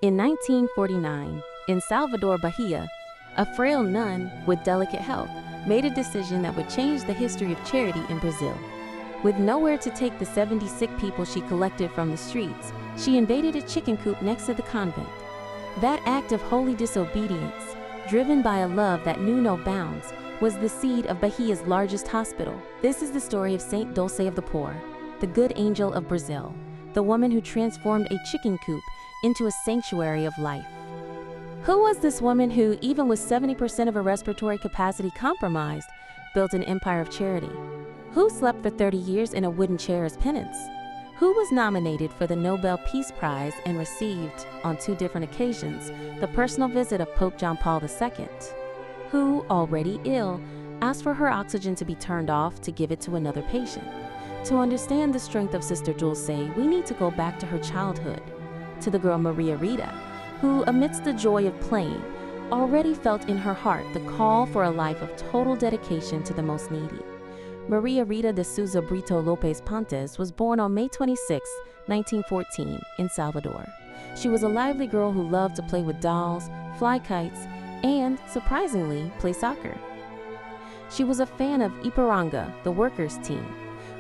In 1949, in Salvador, Bahia, a frail nun with delicate health made a decision that would change the history of charity in Brazil. With nowhere to take the 70 sick people she collected from the streets, she invaded a chicken coop next to the convent. That act of holy disobedience, driven by a love that knew no bounds, was the seed of Bahia's largest hospital. This is the story of Saint Dulce of the poor, the good angel of Brazil, the woman who transformed a chicken coop into a sanctuary of life. Who was this woman who, even with 70% of her respiratory capacity compromised, built an empire of charity? Who slept for 30 years in a wooden chair as penance? Who was nominated for the Nobel Peace Prize and received, on 2 different occasions, the personal visit of Pope John Paul II? Who, already ill, asked for her oxygen to be turned off to give it to another patient? To understand the strength of Sister Dulce, we need to go back to her childhood, to the girl Maria Rita, who, amidst the joy of playing, already felt in her heart the call for a life of total dedication to the most needy. Maria Rita de Souza Brito Lopes Pontes was born on May 26, 1914, in Salvador. She was a lively girl who loved to play with dolls, fly kites, and, surprisingly, play soccer. She was a fan of Ipiranga, the workers' team.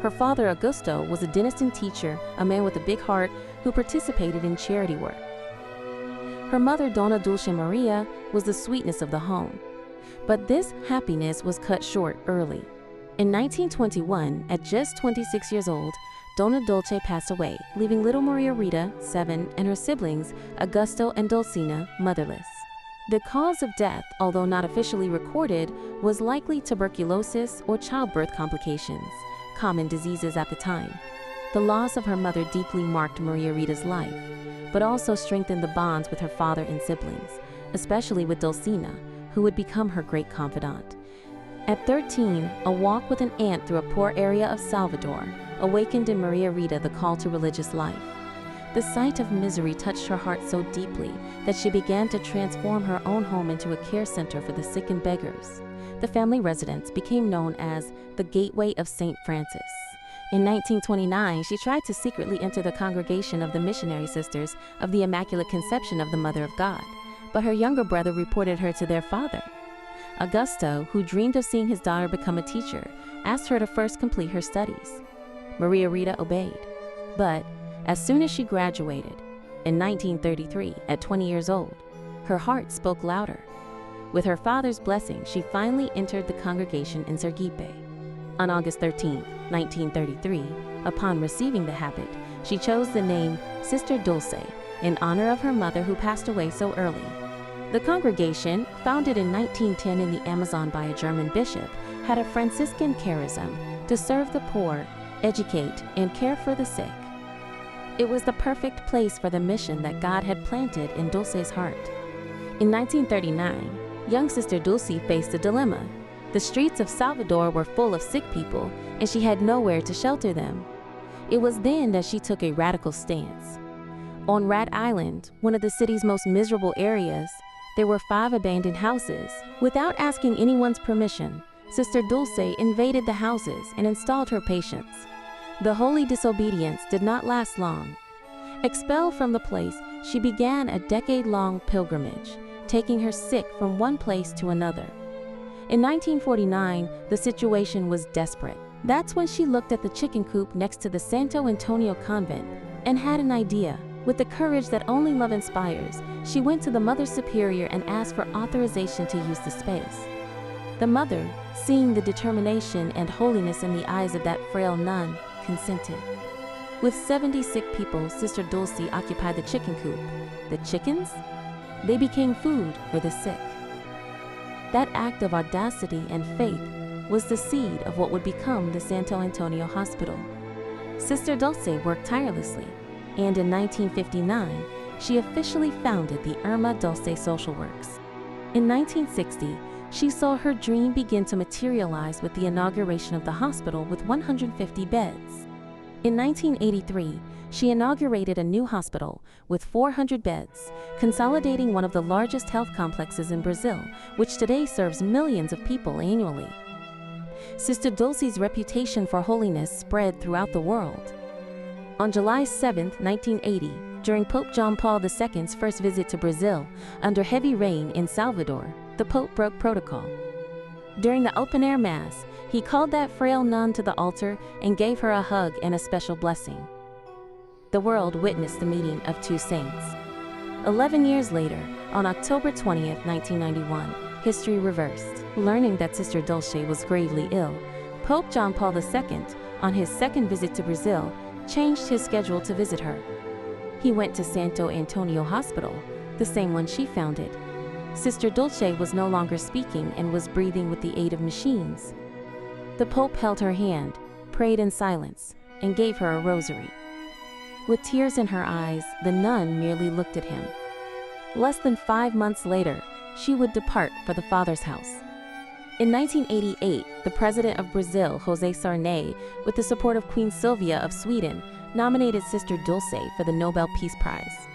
Her father, Augusto, was a dentist and teacher, a man with a big heart who participated in charity work. Her mother, Dona Dulce Maria, was the sweetness of the home. But this happiness was cut short early. In 1921, at just 26 years old, Dona Dulce passed away, leaving little Maria Rita, 7, and her siblings, Augusto and Dulcina, motherless. The cause of death, although not officially recorded, was likely tuberculosis or childbirth complications, common diseases at the time. The loss of her mother deeply marked Maria Rita's life, but also strengthened the bonds with her father and siblings, especially with Dulcina, who would become her great confidant. At 13, a walk with an aunt through a poor area of Salvador awakened in Maria Rita the call to religious life. The sight of misery touched her heart so deeply that she began to transform her own home into a care center for the sick and beggars. The family residence became known as the Gateway of St. Francis. In 1929, she tried to secretly enter the congregation of the Missionary Sisters of the Immaculate Conception of the Mother of God, but her younger brother reported her to their father. Augusto, who dreamed of seeing his daughter become a teacher, asked her to first complete her studies. Maria Rita obeyed, but as soon as she graduated, in 1933, at 20 years old, her heart spoke louder. With her father's blessing, she finally entered the congregation in Sergipe. On August 13, 1933, upon receiving the habit, she chose the name Sister Dulce in honor of her mother who passed away so early. The congregation, founded in 1910 in the Amazon by a German bishop, had a Franciscan charism to serve the poor, educate, and care for the sick. It was the perfect place for the mission that God had planted in Dulce's heart. In 1939, young Sister Dulce faced a dilemma. The streets of Salvador were full of sick people, and she had nowhere to shelter them. It was then that she took a radical stance. On Rat Island, one of the city's most miserable areas, there were 5 abandoned houses. Without asking anyone's permission, Sister Dulce invaded the houses and installed her patients. The holy disobedience did not last long. Expelled from the place, she began a decade-long pilgrimage, taking her sick from one place to another. In 1949, the situation was desperate. That's when she looked at the chicken coop next to the Santo Antonio convent and had an idea. With the courage that only love inspires, she went to the Mother Superior and asked for authorization to use the space. The mother, seeing the determination and holiness in the eyes of that frail nun, consented. With 70 sick people, Sister Dulce occupied the chicken coop. The chickens? They became food for the sick. That act of audacity and faith was the seed of what would become the Santo Antonio Hospital. Sister Dulce worked tirelessly, and in 1959, she officially founded the Irma Dulce Social Works. In 1960, she saw her dream begin to materialize with the inauguration of the hospital with 150 beds. In 1983, she inaugurated a new hospital with 400 beds, consolidating one of the largest health complexes in Brazil, which today serves millions of people annually. Sister Dulce's reputation for holiness spread throughout the world. On July 7, 1980, During Pope John Paul II's first visit to Brazil, under heavy rain in Salvador, the Pope broke protocol. During the open-air Mass, he called that frail nun to the altar and gave her a hug and a special blessing. The world witnessed the meeting of two saints. 11 years later, on October 20th, 1991, history reversed. Learning that Sister Dulce was gravely ill, Pope John Paul II, on his second visit to Brazil, changed his schedule to visit her. He went to Santo Antonio Hospital, the same one she founded. Sister Dulce was no longer speaking and was breathing with the aid of machines. The Pope held her hand, prayed in silence, and gave her a rosary. With tears in her eyes, the nun merely looked at him. Less than 5 months later, she would depart for the Father's house. In 1988, the President of Brazil, José Sarney, with the support of Queen Sylvia of Sweden, nominated Sister Dulce for the Nobel Peace Prize.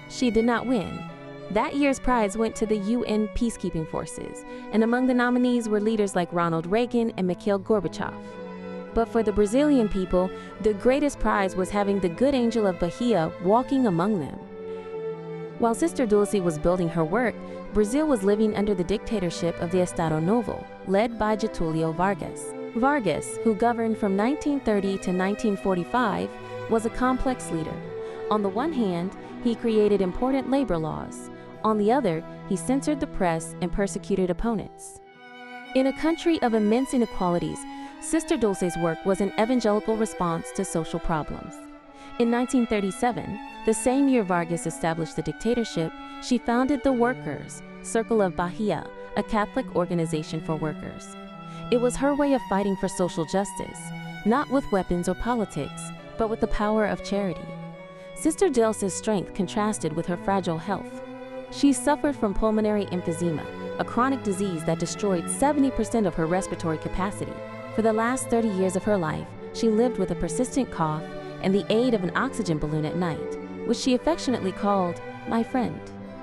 She did not win. That year's prize went to the UN peacekeeping forces, and among the nominees were leaders like Ronald Reagan and Mikhail Gorbachev. But for the Brazilian people, the greatest prize was having the good Angel of Bahia walking among them. While Sister Dulce was building her work, Brazil was living under the dictatorship of the Estado Novo, led by Getúlio Vargas. Vargas, who governed from 1930 to 1945, was a complex leader. On the one hand, he created important labor laws. On the other, he censored the press and persecuted opponents. In a country of immense inequalities, Sister Dulce's work was an evangelical response to social problems. In 1937, the same year Vargas established the dictatorship, she founded the Workers' Circle of Bahia, a Catholic organization for workers. It was her way of fighting for social justice, not with weapons or politics, but with the power of charity. Sister Dulce's strength contrasted with her fragile health. She suffered from pulmonary emphysema, a chronic disease that destroyed 70% of her respiratory capacity. For the last 30 years of her life, she lived with a persistent cough and the aid of an oxygen balloon at night, which she affectionately called "my friend."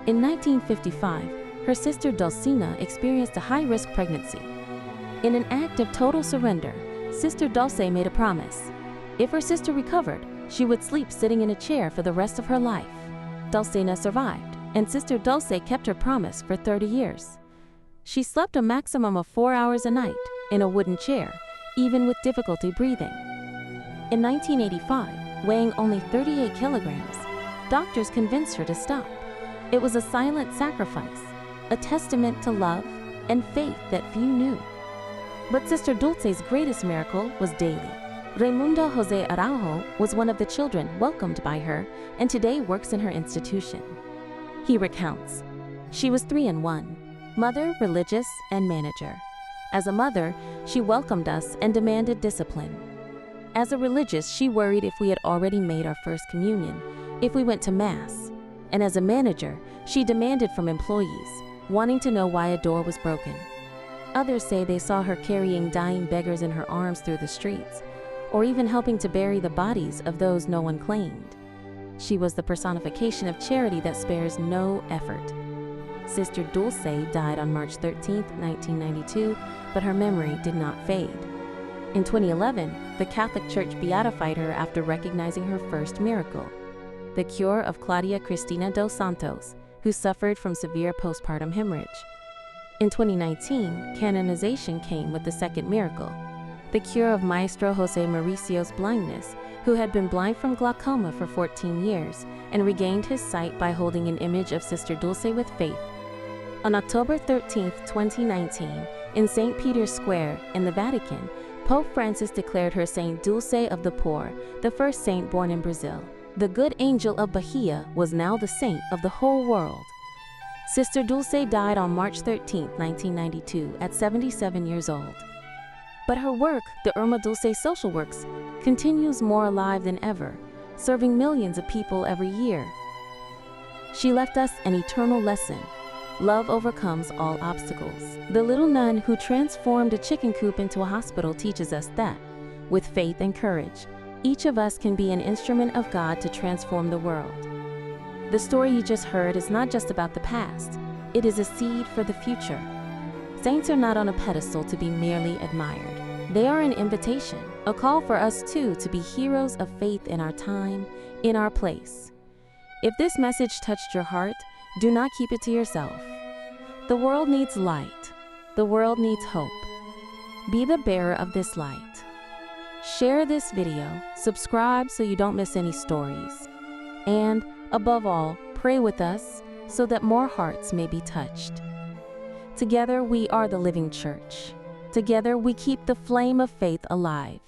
In 1955, her sister Dulcina experienced a high-risk pregnancy. In an act of total surrender, Sister Dulce made a promise. If her sister recovered, she would sleep sitting in a chair for the rest of her life. Dulcina survived, and Sister Dulce kept her promise for 30 years. She slept a maximum of 4 hours a night in a wooden chair, even with difficulty breathing. In 1985, weighing only 38 kilograms, doctors convinced her to stop. It was a silent sacrifice, a testament to love and faith that few knew. But Sister Dulce's greatest miracle was daily. Raimundo José Araujo was one of the children welcomed by her and today works in her institution. He recounts, "She was 3 in 1, mother, religious, and manager. As a mother, she welcomed us and demanded discipline. As a religious, she worried if we had already made our first communion, if we went to Mass. And as a manager, she demanded from employees, wanting to know why a door was broken. Others say they saw her carrying dying beggars in her arms through the streets, or even helping to bury the bodies of those no one claimed. She was the personification of charity that spares no effort." Sister Dulce died on March 13, 1992, but her memory did not fade. In 2011, the Catholic Church beatified her after recognizing her first miracle, the cure of Claudia Cristina dos Santos, who suffered from severe postpartum hemorrhage. In 2019, canonization came with the second miracle, the cure of Maestro José Mauricio's blindness, who had been blind from glaucoma for 14 years and regained his sight by holding an image of Sister Dulce with faith. On October 13, 2019, in St. Peter's Square in the Vatican, Pope Francis declared her Saint Dulce of the Poor, the first saint born in Brazil. The good Angel of Bahia was now the saint of the whole world. Sister Dulce died on March 13, 1992, at 77 years old. But her work, the Irma Dulce Social Works, continues more alive than ever, serving millions of people every year. She left us an eternal lesson. Love overcomes all obstacles. The little nun who transformed a chicken coop into a hospital teaches us that, with faith and courage, each of us can be an instrument of God to transform the world. The story you just heard is not just about the past, it is a seed for the future. Saints are not on a pedestal to be merely admired. They are an invitation, a call for us too to be heroes of faith in our time, in our place. If this message touched your heart, do not keep it to yourself. The world needs light. The world needs hope. Be the bearer of this light. Share this video, subscribe so you don't miss any stories. And, above all, pray with us so that more hearts may be touched. Together we are the living church. Together we keep the flame of faith alive.